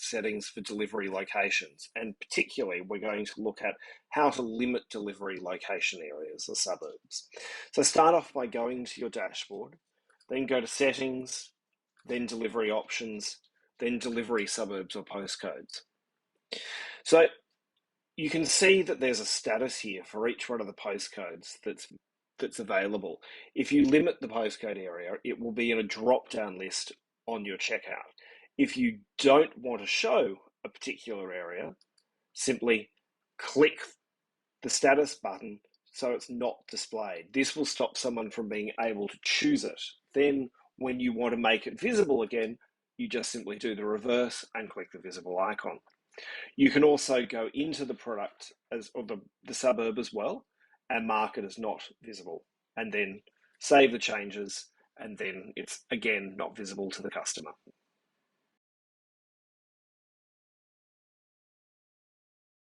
settings for delivery locations. And particularly, we're going to look at how to limit delivery location areas, the suburbs. So start off by going to your dashboard, then go to settings, then delivery options, then delivery suburbs or postcodes. So you can see that there's a status here for each one of the postcodes that's available. If you limit the postcode area, it will be in a drop-down list on your checkout. If you don't want to show a particular area, simply click the status button so it's not displayed. This will stop someone from being able to choose it. Then when you want to make it visible again, you just simply do the reverse and click the visible icon. You can also go into the product or the suburb as well and mark it as not visible, and then save the changes, and then it's again not visible to the customer.